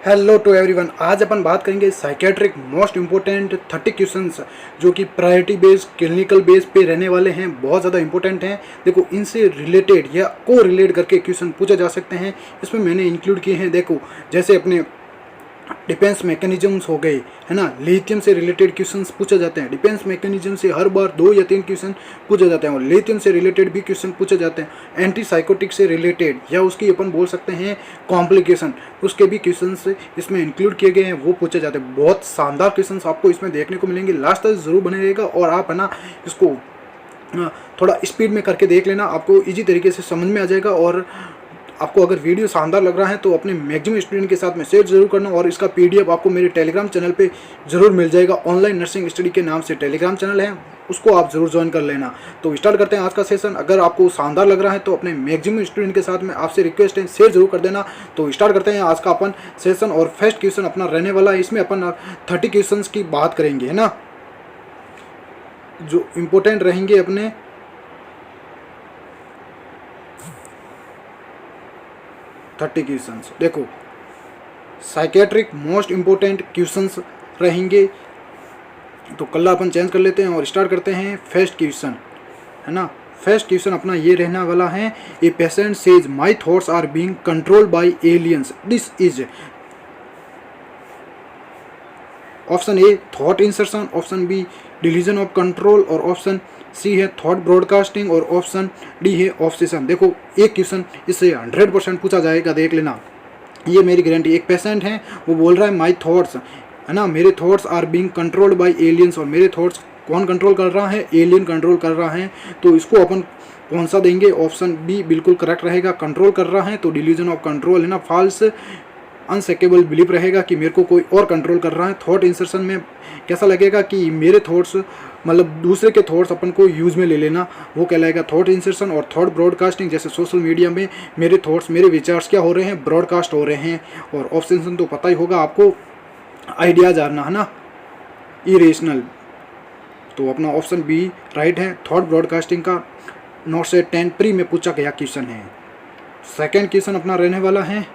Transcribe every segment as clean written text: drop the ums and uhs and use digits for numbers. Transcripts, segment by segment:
Hello to everyone. आज अपन बात करेंगे साइकेट्रिक मोस्ट इम्पोर्टेंट 30 क्वेश्चंस जो कि प्रायोरिटी बेस क्लिनिकल बेस पे रहने वाले हैं, बहुत ज़्यादा इंपॉर्टेंट हैं। देखो, इनसे रिलेटेड या को रिलेट करके क्वेश्चन पूछे जा सकते हैं। इसमें मैंने इंक्लूड किए हैं, देखो जैसे अपने डिफेंस मैकेनिज्म्स हो गए, है ना। लिथियम से रिलेटेड क्वेश्चंस पूछे जाते हैं। डिफेंस मैकेनिज्म से हर बार 2 या 3 क्वेश्चन पूछे जाते हैं और लिथियम से रिलेटेड भी क्वेश्चन पूछे जाते हैं। एंटी साइकोटिक से रिलेटेड या उसकी अपन बोल सकते हैं कॉम्प्लिकेशन, उसके भी क्वेश्चंस इसमें इंक्लूड किए गए हैं, वो पूछे जाते हैं। बहुत शानदार क्वेश्चंस आपको इसमें देखने को मिलेंगे। लास्ट तक जरूर बने रहेगा और आप है ना इसको थोड़ा स्पीड में करके देख लेना, आपको ईजी तरीके से समझ में आ जाएगा। और आपको अगर वीडियो शानदार लग रहा है तो अपने मैक्सिमम स्टूडेंट के साथ में शेयर जरूर करना। और इसका पीडीएफ आपको मेरे टेलीग्राम चैनल पे जरूर मिल जाएगा। ऑनलाइन नर्सिंग स्टडी के नाम से टेलीग्राम चैनल है, उसको आप जरूर ज्वाइन कर लेना। तो स्टार्ट करते हैं आज का सेशन। अगर आपको शानदार लग रहा है तो अपने मैक्सिमम स्टूडेंट के साथ में आपसे रिक्वेस्ट है, शेयर जरूर कर देना। तो स्टार्ट करते हैं आज का अपन सेशन। और फर्स्ट क्वेश्चन अपना रहने वाला है, इसमें अपन 30 क्वेश्चन की बात करेंगे, है ना, जो इम्पोर्टेंट रहेंगे अपने। क्वेश्चंस देखो, साइकेट्रिक मोस्ट इम्पोर्टेंट क्वेश्चंस रहेंगे। तो कल अपन चेंज कर लेते हैं और स्टार्ट करते हैं फर्स्ट क्वेश्चन, है ना। फर्स्ट क्वेश्चन अपना ये रहने वाला है, a patient says my thoughts are being controlled by aliens, this is option A thought insertion, option B delusion of control और ऑप्शन सी है थॉट ब्रॉडकास्टिंग और ऑप्शन डी है ऑब्सेशन। देखो, एक क्वेश्चन इससे 100% पूछा जाएगा, देख लेना, ये मेरी गारंटी। एक पेशेंट है, वो बोल रहा है माय थॉट्स, है ना, मेरे thoughts are being controlled by aliens. और मेरे थॉट्स कौन कंट्रोल कर रहा है? एलियन कंट्रोल कर रहा है। तो इसको अपन कौन सा देंगे? ऑप्शन बी बिल्कुल करेक्ट रहेगा। कंट्रोल कर रहा है तो डिलीजन ऑफ कंट्रोल, है ना। फॉल्स अनसेकेबल बिलीफ रहेगा कि मेरे को कोई और कंट्रोल कर रहा है। थॉट इंसर्शन में कैसा लगेगा कि मेरे थॉट्स मतलब दूसरे के थॉट्स अपन को यूज़ में ले लेना, वो कहलाएगा थॉट इंसर्शन। और थॉट ब्रॉडकास्टिंग, जैसे सोशल मीडिया में मेरे थॉट्स, मेरे विचार्स क्या हो रहे हैं? ब्रॉडकास्ट हो रहे हैं। और ऑब्सेशन तो पता ही होगा आपको, आइडिया जानना, है ना, इरेशनल। तो अपना ऑप्शन बी राइट है। थॉट ब्रॉडकास्टिंग का नोट से 10 प्री में पूछा गया क्वेश्चन है। सेकेंड क्वेश्चन अपना रहने वाला है,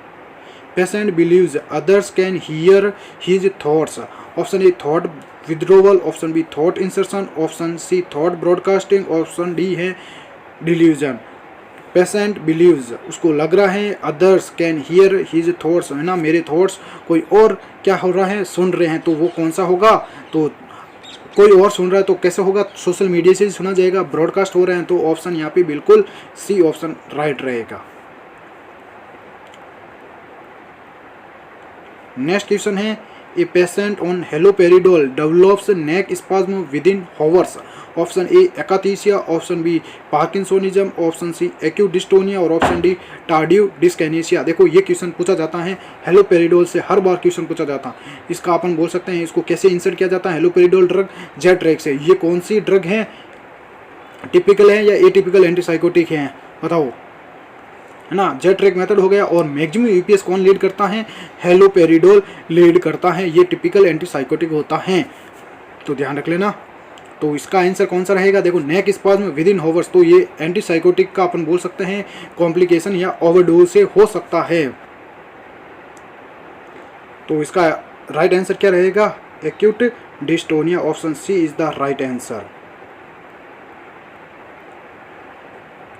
patient believes others can hear his thoughts. Option A thought withdrawal, option B thought insertion, option C thought broadcasting, option D है डिल्यूजन। पेशेंट बिलीव्स, उसको लग रहा है others can hear his thoughts, है ना, मेरे थॉट्स कोई और क्या हो रहा है? सुन रहे हैं। तो वो कौन सा होगा? तो कोई और सुन रहा है तो कैसे होगा? सोशल मीडिया से सुना जाएगा, ब्रॉडकास्ट हो रहे हैं। तो ऑप्शन यहाँ पे बिल्कुल सी ऑप्शन राइट रहेगा। नेक्स्ट क्वेश्चन है, a patient on haloperidol develops neck spasm with in hours. Option A akathisia, option B parkinsonism, option C acute dystonia और ऑप्शन डी टार्डिव डिस्कैनेसिया। देखो, ये क्वेश्चन पूछा जाता है हेलोपेरिडोल से, हर बार question पूछा जाता है। इसका अपन बोल सकते हैं, इसको कैसे इंसर्ट किया जाता है? हेलोपेरिडोल ड्रग जेट ड्रग से। ये कौन सी ड्रग है? टिपिकल है या एटिपिकल एंटीसाइकोटिक है? बताओ, है ना। जेट ट्रैक मेथड हो गया। और मैक्सिमम यूपीएस कौन लीड करता है? हेलोपेरिडोल लीड करता है। ये टिपिकल एंटीसाइकोटिक होता है, तो ध्यान रख लेना। तो इसका आंसर कौन सा रहेगा? देखो, नेक स्पाज्म विद इन हॉवर्स, तो ये एंटीसाइकोटिक का अपन बोल सकते हैं कॉम्प्लिकेशन या ओवरडोज से हो सकता है। तो इसका राइट आंसर क्या रहेगा? Acute dystonia, option C is the right answer.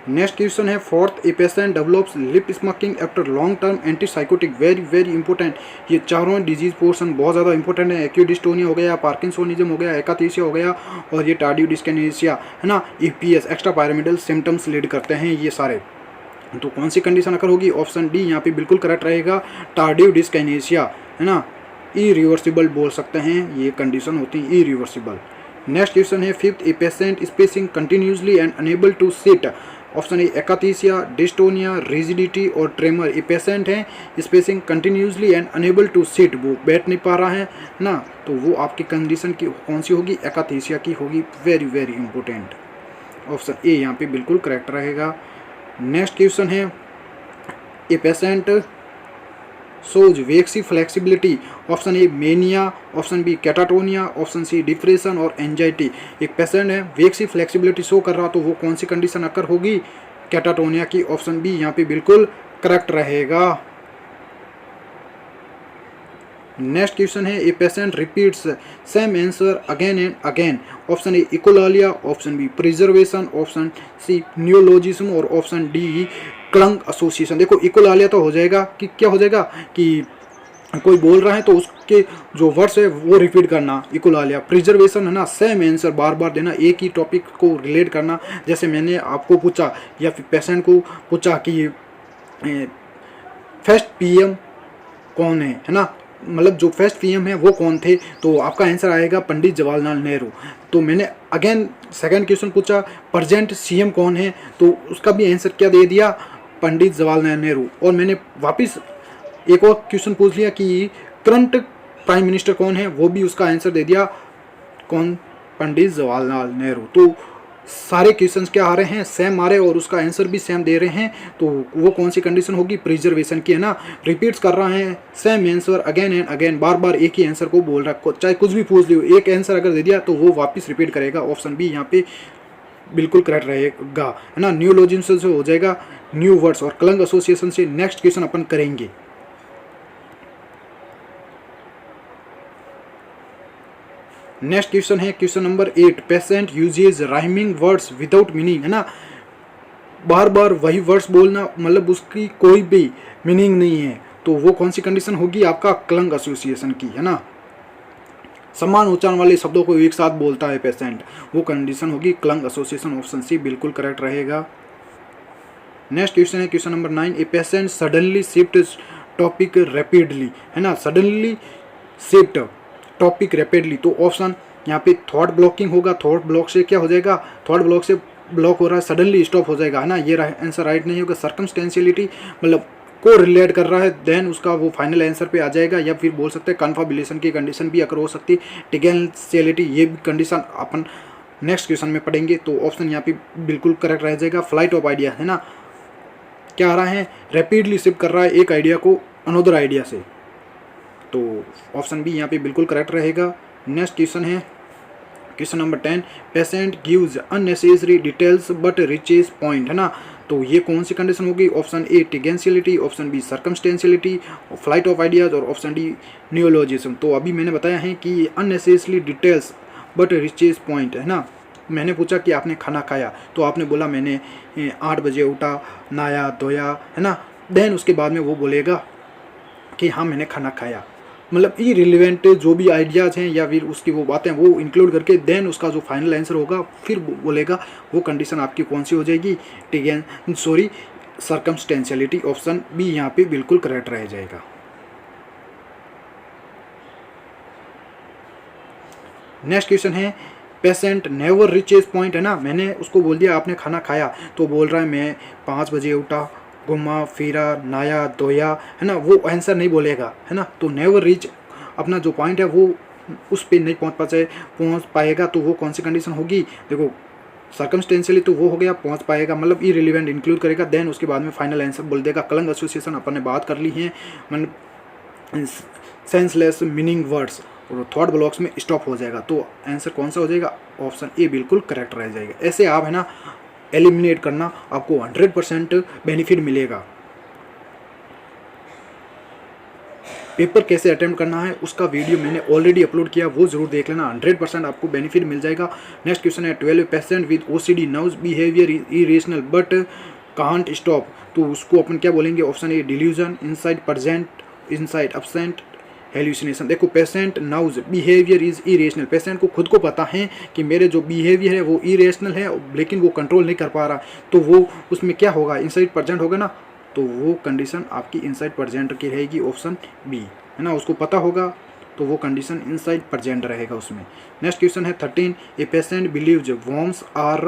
Next question है, fourth, a patient develops lip smoking after long term antipsychotic. Very very important. ये चारों डिजीज पोर्शन बहुत ज़्यादा इंपॉर्टेंट है। एक्यूट डिस्टोनिया हो गया, पार्किंसोनिज्म हो गया, एकाथीसिया हो गया और ये टार्डिव डिस्कैनेसिया, है ना। EPS extra pyramidal symptoms lead करते हैं ये सारे। तो कौन सी कंडीशन अगर होगी? ऑप्शन डी यहाँ पे बिल्कुल करेक्ट रहेगा, टार्डिव डिस्कैनेसिया, है ना। इरिवर्सिबल बोल सकते हैं, ये कंडीशन होती है इरिवर्सिबल। नेक्स्ट क्वेश्चन है, fifth, a patient pacing continuously and unable to sit. Option A akathisia, dystonia, rigidity और ट्रेमर। ये पेशेंट है pacing continuously and unable to sit, वो बैठ नहीं पा रहा है ना। तो वो आपकी कंडीशन की कौन सी होगी? एकाथीसिया की होगी। Very very important. Option A यहाँ पे बिल्कुल करेक्ट रहेगा। नेक्स्ट क्वेश्चन है, a patient shows waxy flexibility. Option A mania, option B catatonia, option C depression और एंजाइटी। एक पेशेंट है वेक्सी फ्लेक्सिबिलिटी शो कर रहा, तो वो कौन सी कंडीशन अकर होगी? कैटाटोनिया की। ऑप्शन बी यहाँ पे बिल्कुल करेक्ट रहेगा। नेक्स्ट क्वेश्चन है, a patient repeats same answer again and again. Option A echolalia, option B perseveration, option C neologism और ऑप्शन डी क्लंग एसोसिएशन। देखो इकोलालिया तो हो जाएगा कि क्या हो जाएगा कि कोई बोल रहा है तो उसके जो वर्ड्स है वो रिपीट करना, इकोलालिया। प्रिजर्वेशन है ना, सेम आंसर बार बार देना, एक ही टॉपिक को रिलेट करना। जैसे मैंने आपको पूछा या फिर पेशेंट को पूछा कि फर्स्ट पीएम कौन है ना, मतलब जो फर्स्ट पीएम है वो कौन थे, तो आपका आंसर आएगा पंडित जवाहरलाल नेहरू। तो मैंने अगेन सेकंड क्वेश्चन पूछा प्रेजेंट सीएम कौन है, तो उसका भी आंसर क्या दे दिया, पंडित जवाहरलाल नेहरू। और मैंने वापस एक और क्वेश्चन पूछ लिया कि करंट प्राइम मिनिस्टर कौन है, वो भी उसका आंसर दे दिया कौन, पंडित जवाहरलाल नेहरू। तो सारे क्वेश्चंस क्या आ रहे हैं, सेम आ रहे हैं और उसका आंसर भी सेम दे रहे हैं। तो वो कौन सी कंडीशन होगी, प्रिजर्वेशन की, है ना। रिपीट्स कर रहा है same answer again and again, बार बार एक ही आंसर को बोल रहा है, चाहे कुछ भी पूछ लियो, एक आंसर अगर दे दिया तो वो वापस रिपीट करेगा। ऑप्शन बी यहाँ पे बिल्कुल करेक्ट रहेगा, है ना। न्यूलॉजिज्म से हो जाएगा न्यू वर्ड्स, और क्लंग एसोसिएशन से नेक्स्ट क्वेश्चन अपन करेंगे। नेक्स्ट क्वेश्चन है question number 8, patient uses rhyming words without meaning, है ना। बार बार वही वर्ड्स बोलना, मतलब उसकी कोई भी मीनिंग नहीं है, तो वो कौन सी कंडीशन होगी, आपका क्लंग एसोसिएशन की, है ना। समान उच्चारण वाले शब्दों को एक साथ बोलता है पेशेंट, वो कंडीशन होगी क्लंग एसोसिएशन। ऑप्शन सी बिल्कुल करेक्ट रहेगा। नेक्स्ट क्वेश्चन है question number 9, a patient suddenly shift topic rapidly, है ना। सडनली शिफ्ट टॉपिक रैपिडली, तो ऑप्शन यहाँ पे थॉट ब्लॉकिंग होगा। थॉट ब्लॉक से क्या हो जाएगा, थॉट ब्लॉक से ब्लॉक हो रहा है, सडनली स्टॉप हो जाएगा, है ना। ये आंसर राइट नहीं होगा। सर्कमस्टेंशियलिटी मतलब को रिलेट कर रहा है, देन उसका वो फाइनल आंसर पे आ जाएगा। या फिर बोल सकते हैं कन्फर्मेशन की कंडीशन भी अगर हो सकती है। टिगेंशियलिटी, ये भी कंडीशन अपन नेक्स्ट क्वेश्चन में पढ़ेंगे। तो ऑप्शन यहाँ पे बिल्कुल करेक्ट रह जाएगा। फ्लाइट ऑफ आइडिया, है ना, क्या आ रहा है, रैपिडली शिफ्ट कर रहा है एक आइडिया को अनदर आइडिया से, तो ऑप्शन बी यहाँ पे बिल्कुल करेक्ट रहेगा। नेक्स्ट क्वेश्चन है question number 10, patient gives unnecessary details but reaches point, है ना। तो ये कौन सी कंडीशन होगी, option A tangentiality, option B circumstantiality, flight of ideas, और ऑप्शन डी नियोलॉजिज्म। तो अभी मैंने बताया है कि unnecessary details but reaches point, है ना। मैंने पूछा कि आपने खाना खाया, तो आपने बोला मैंने 8 बजे उठा, नहाया धोया, है ना। देन उसके बाद में वो बोलेगा कि हाँ मैंने खाना खाया, मतलब इरिलेवेंट जो भी आइडियाज़ हैं या फिर उसकी वो बातें वो इंक्लूड करके देन उसका जो फाइनल आंसर होगा फिर बोलेगा, वो कंडीशन आपकी कौन सी हो जाएगी, सर्कमस्टेंशियलिटी। ऑप्शन बी यहाँ पे बिल्कुल करेक्ट रह जाएगा। नेक्स्ट क्वेश्चन है, पेशेंट नेवर रीचेज पॉइंट, है ना। मैंने उसको बोल दिया आपने खाना खाया, तो बोल रहा है मैं 5 बजे उठा, घुमा फिरा, नहाया धोया, है ना, वो आंसर नहीं बोलेगा, है ना। तो नेवर रीच अपना जो पॉइंट है वो उस पर नहीं पहुंच पाएगा, तो वो कौन सी कंडीशन होगी, देखो सर्कमस्टेंशियली तो वो हो गया पहुंच पाएगा, मतलब इरिलेवेंट इंक्लूड करेगा, देन उसके बाद में फाइनल आंसर बोल देगा। क्लंग एसोसिएशन अपन ने बात कर ली है, मतलब सेंसलेस मीनिंग वर्ड्स, और थॉट ब्लॉक्स में स्टॉप हो जाएगा, तो आंसर कौन सा हो जाएगा, ऑप्शन ए बिल्कुल करेक्ट रह जाएगा। ऐसे आप, है ना, एलिमिनेट करना, आपको 100% बेनिफिट मिलेगा। पेपर कैसे अटेम्प्ट करना है उसका वीडियो मैंने ऑलरेडी अपलोड किया, वो जरूर देख लेना, 100% आपको बेनिफिट मिल जाएगा। नेक्स्ट क्वेश्चन है, 12 patient with OCD knows behaviour irrational but can't stop, तो उसको अपन क्या बोलेंगे, option A delusion, insight present, insight absent, hallucination. देखो patient knows behaviour is irrational, patient को खुद को पता है कि मेरे जो बिहेवियर है वो इरेशनल है, लेकिन वो कंट्रोल नहीं कर पा रहा, तो वो उसमें क्या होगा, इनसाइड प्रेजेंट होगा ना, तो वो कंडीशन आपकी इनसाइड प्रेजेंट की रहेगी, ऑप्शन बी, है ना। उसको पता होगा तो वो कंडीशन इनसाइड प्रेजेंट रहेगा उसमें। नेक्स्ट क्वेश्चन है 13, a patient believes worms are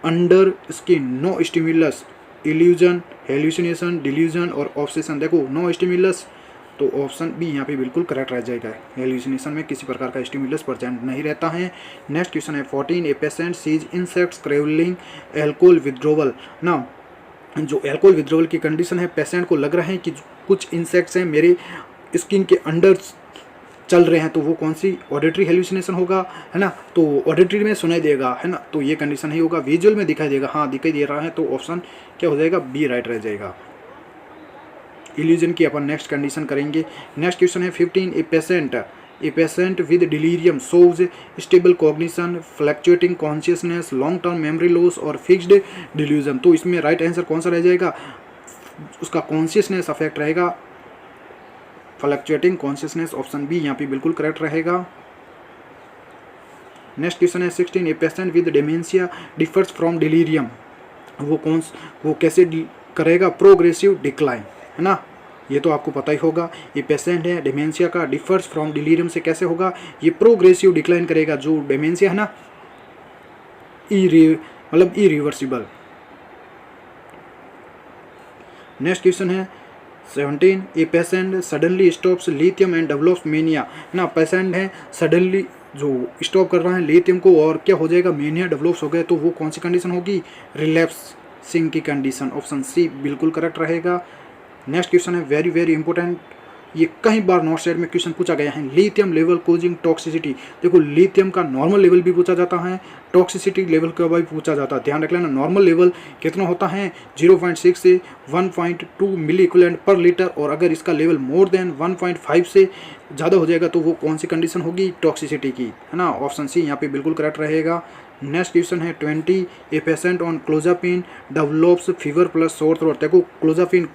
under skin, no stimulus, illusion, hallucination, delusion और ऑब्सेशन। देखो नो स्टिमुलस, तो ऑप्शन बी यहाँ पे बिल्कुल करेक्ट रह जाएगा। हेल्यूसिनेशन में किसी प्रकार का स्टिमुलस प्रेजेंट नहीं रहता है। नेक्स्ट क्वेश्चन है 14, a patient sees insects crawling alcohol withdrawal, ना जो एल्कोहल विथड्रॉवल की कंडीशन है, पेशेंट को लग रहा है कि कुछ इंसेक्ट्स हैं मेरे स्किन के अंडर चल रहे हैं, तो वो कौन सी, ऑडिटरी हेल्यूसिनेशन होगा, है ना। तो ऑडिटरी में सुनाई देगा, है ना, तो ये कंडीशन नहीं होगा। विजुअल में दिखाई देगा, हाँ दिखाई दे रहा है, तो ऑप्शन क्या हो जाएगा, बी राइट रह जाएगा। डिलीजन की अपन नेक्स्ट कंडीशन करेंगे। नेक्स्ट क्वेश्चन है 15, a patient with delirium shows stable cognition, fluctuating consciousness, long term memory loss और फिक्स्ड डिल्यूजन। तो इसमें राइट आंसर कौन सा रह जाएगा, उसका कॉन्शियसनेस अफेक्ट रहेगा, फ्लक्चुएटिंग कॉन्शियसनेस, ऑप्शन बी यहाँ पे बिल्कुल करेक्ट रहेगा। नेक्स्ट क्वेश्चन है 16, a patient with dementia differs from delirium, वो कैसे करेगा, प्रोग्रेसिव डिक्लाइन, है ना, ये तो आपको पता ही होगा। ये पेशेंट है डेमेंशिया का, डिफर्स फ्रॉम डिलीरियम से कैसे होगा, ये प्रोग्रेसिव डिक्लाइन करेगा। जो डेमेंशिया है ना, मतलब इरिवर्सिबल। नेक्स्ट क्वेश्चन है 17, a patient suddenly stops lithium and develops mania, है ना, पेशेंट है सडनली जो स्टॉप कर रहा है लिथियम को और क्या हो जाएगा, मेनिया डेवलप्स हो गए, तो वो कौन सी कंडीशन होगी, रिलैप्सिंग की कंडीशन, ऑप्शन सी बिल्कुल करेक्ट रहेगा। नेक्स्ट क्वेश्चन है वेरी वेरी इंपॉर्टेंट, ये कई बार नॉर्थ साइड में क्वेश्चन पूछा गया है, लिथियम लेवल कोजिंग टॉक्सिसिटी। देखो लिथियम का नॉर्मल लेवल भी पूछा जाता है, टॉक्सिसिटी लेवल का भी पूछा जाता है, ध्यान रख लेना। नॉर्मल लेवल कितना होता है, 0.6 से 1.2 मिली इक्विवेलेंट पर लीटर, और अगर इसका लेवल मोर देन 1.5 से ज़्यादा हो जाएगा तो वो कौन सी कंडीशन होगी, टॉक्सिसिटी की, है ना, ऑप्शन सी यहाँ पे बिल्कुल करेक्ट रहेगा। नेक्स्ट क्वेश्चन है 20, a patient on clozapine develops fever plus sore throat. देखो क्लोजापिन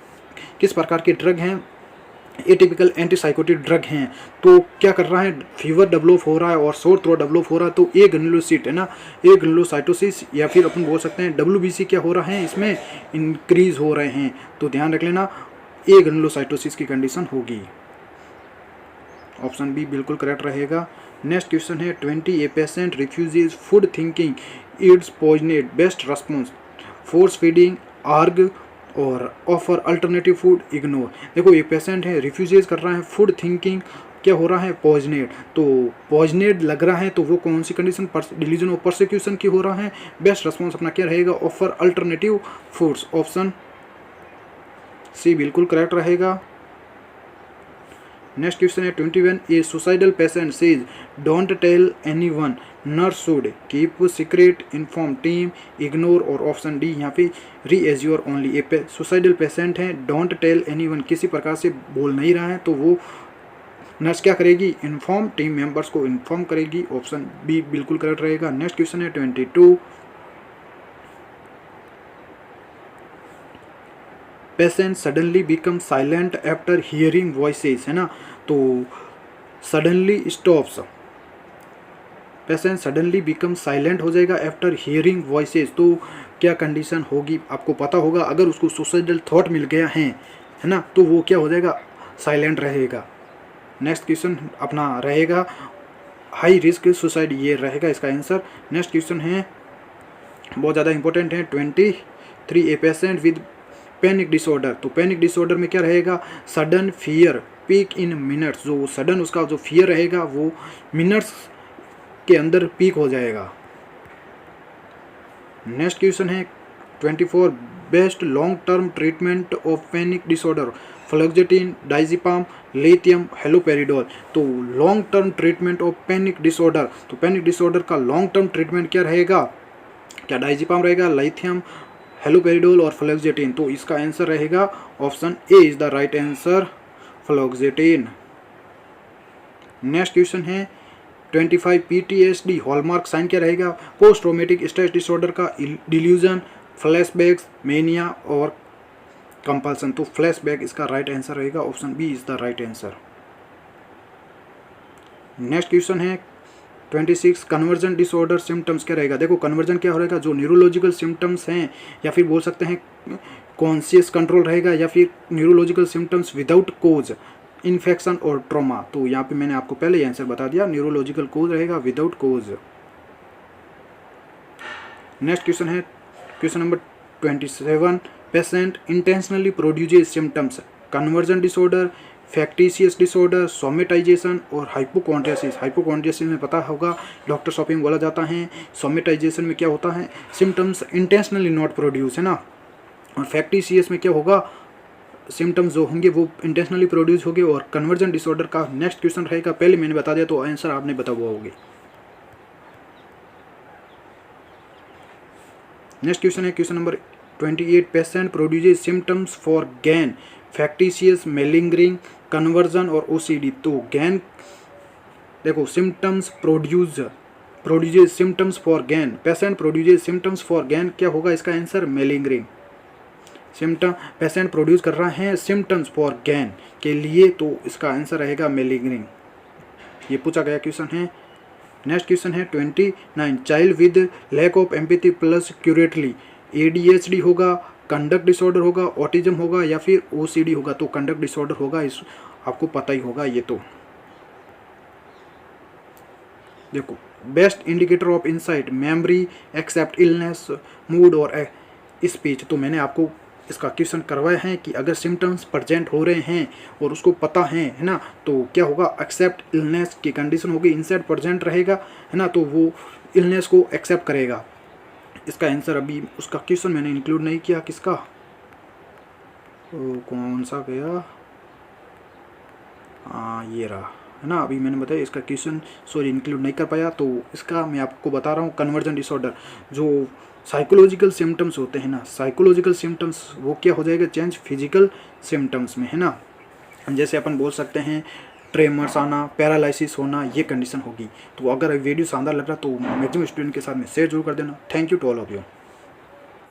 किस प्रकार के ड्रग हैं, एटिपिकल एंटीसाइकोटिक ड्रग हैं, तो क्या कर रहा है, फीवर डेवलप हो रहा है और सोर थ्रोट डेवलप हो रहा है, तो ए ग्रेनुलोसिट, है ना, ए ग्रेनुलोसाइटोसिस या फिर अपन बोल सकते हैं WBC क्या हो रहा है, इसमें इंक्रीज हो रहे हैं, तो ध्यान रख लेना ए ग्रेनुलोसाइटोसिस की कंडीशन होगी, ऑप्शन बी बिल्कुल करेक्ट रहेगा। नेक्स्ट क्वेश्चन है 20, a patient refuses food thinking it's poisoned, best response, force feeding, argue और ऑफर अल्टरनेटिव फूड, इग्नोर। देखो ये पेशेंट है रिफ्यूजेज कर रहा है, फूड थिंकिंग क्या हो रहा है, पॉइजनेट, तो पॉइजनेट लग रहा है, तो वो कौन सी कंडीशन, डिलीजन ऑफ परसिक्यूशन की हो रहा है, बेस्ट रेस्पॉन्स अपना क्या रहेगा, offer alternative foods, option C बिल्कुल करेक्ट रहेगा। नेक्स्ट क्वेश्चन है 21, a suicidal patient says don't tell anyone, nurse should keep secret, inform team, ignore, और ऑप्शन डी यहाँ पे reassure only. A suicidal patient है, डोंट टेल एनीवन, किसी प्रकार से बोल नहीं रहा है, तो वो नर्स क्या करेगी, इन्फॉर्म टीम मेंबर्स को इन्फॉर्म करेगी, ऑप्शन बी बिल्कुल करेक्ट रहेगा। नेक्स्ट क्वेश्चन है 22, patient suddenly become silent after hearing voices, है ना, तो suddenly stops, patient suddenly become silent हो जाएगा आफ्टर हियरिंग वॉइसेस, तो क्या कंडीशन होगी, आपको पता होगा, अगर उसको सुसाइडल थॉट मिल गया है ना, तो वो क्या हो जाएगा, साइलेंट रहेगा। नेक्स्ट क्वेश्चन अपना रहेगा हाई रिस्क सुसाइड, ये रहेगा इसका आंसर। नेक्स्ट क्वेश्चन है बहुत ज़्यादा इंपॉर्टेंट है 23, a patient with panic disorder, तो पैनिक डिसऑर्डर में क्या रहेगा, sudden fear peak in minutes, जो सडन उसका जो फियर रहेगा वो मिनट्स के अंदर पीक हो जाएगा। नेक्स्ट क्वेश्चन है 24, best long term treatment of panic disorder, fluoxetine, diazepam, lithium, haloperidol. तो long term treatment of panic disorder, तो पैनिक डिसऑर्डर का लॉन्ग टर्म ट्रीटमेंट क्या रहेगा, क्या डाइजिपाम रहेगा, लिथियम, हेलोपेरिडोल और फ्लक्जेटिन। तो इसका आंसर रहेगा option A is the right answer, fluoxetine. Next question है 25, PTSD हॉलमार्क साइन क्या रहेगा, पोस्ट ट्रॉमेटिक स्ट्रेस डिसऑर्डर का डिल्यूजन, फ्लैशबैक्स, मेनिया और कंपल्सन। तो फ्लैशबैक इसका राइट आंसर रहेगा, option B is the right answer. Next question है 26, conversion disorder symptoms क्या रहेगा। देखो कन्वर्जन क्या हो रहेगा, जो न्यूरोलॉजिकल सिम्टम्स हैं या फिर बोल सकते हैं कॉन्शियस कंट्रोल रहेगा या फिर न्यूरोलॉजिकल सिम्टम्स विदाउट कोज, इन्फेक्शन और ट्रॉमा। तो यहाँ पे मैंने आपको पहले ही आंसर बता दिया, न्यूरोलॉजिकल कोज रहेगा विदाउट कोज। नेक्स्ट क्वेश्चन है question number 27, patient intentionally produces symptoms, conversion disorder, factitious disorder, somatisation और हाइपोकॉन्ड्रियासिस। हाइपोकॉन्ड्रियासिस में पता होगा डॉक्टर शॉपिंग बोला जाता है। सोमेटाइजेशन में क्या होता है, सिम्टम्स इंटेंशनली नॉट प्रोड्यूस, है ना। और फैक्टिशियस में क्या होगा, सिम्टम्स जो होंगे वो इंटेंशनली प्रोड्यूस होंगे। और कन्वर्जन डिसऑर्डर का नेक्स्ट क्वेश्चन रहेगा, पहले मैंने बता दिया तो आंसर आपने बता हुआ होगा। नेक्स्ट क्वेश्चन है question number 28 patient produces symptoms for gain, factitious, malingering, conversion और ओसीडी। तो गैन देखो symptoms produces symptoms for gain, patient produces symptoms for gain, क्या होगा इसका answer? Malingering. Symptom patient produce कर रहा है सिम्टम्स फॉर गैन के लिए, तो इसका आंसर रहेगा मेलिंगरिंग। ये पूछा गया क्वेश्चन है। नेक्स्ट क्वेश्चन है 29, child with lack of empathy plus cruelty, ADHD होगा, कंडक्ट डिसऑर्डर होगा, ऑटिज्म होगा या फिर ओसीडी होगा? तो कंडक्ट डिसऑर्डर होगा, इस आपको पता ही होगा ये। तो देखो best indicator of insight, memory, accept illness, mood और स्पीच। तो मैंने आपको इसका क्वेश्चन करवाया है कि अगर सिम्टम्स प्रेजेंट हो रहे हैं और उसको पता है ना, तो क्या होगा? एक्सेप्ट इलनेस की कंडीशन होगी, इंसाइट प्रेजेंट रहेगा है ना, तो वो इलनेस को एक्सेप्ट करेगा। इसका आंसर अभी उसका क्वेश्चन मैंने इंक्लूड नहीं किया, किसका? तो कौन सा गया? हाँ ये रहा है ना, अभी मैंने बताया इसका क्वेश्चन सॉरी इंक्लूड नहीं कर पाया। तो इसका मैं आपको बता रहा हूँ, कन्वर्जन डिसऑर्डर जो साइकोलॉजिकल सिम्टम्स होते हैं ना, साइकोलॉजिकल सिम्टम्स वो क्या हो जाएगा? चेंज फिजिकल सिम्टम्स में, है ना। जैसे अपन बोल सकते हैं ट्रेमर्स आना, पैरालिसिस होना, ये कंडीशन होगी। तो अगर वीडियो शानदार लग रहा तो मैक्सिमम स्टूडेंट के साथ में शेयर जरूर कर देना। Thank you to all of you.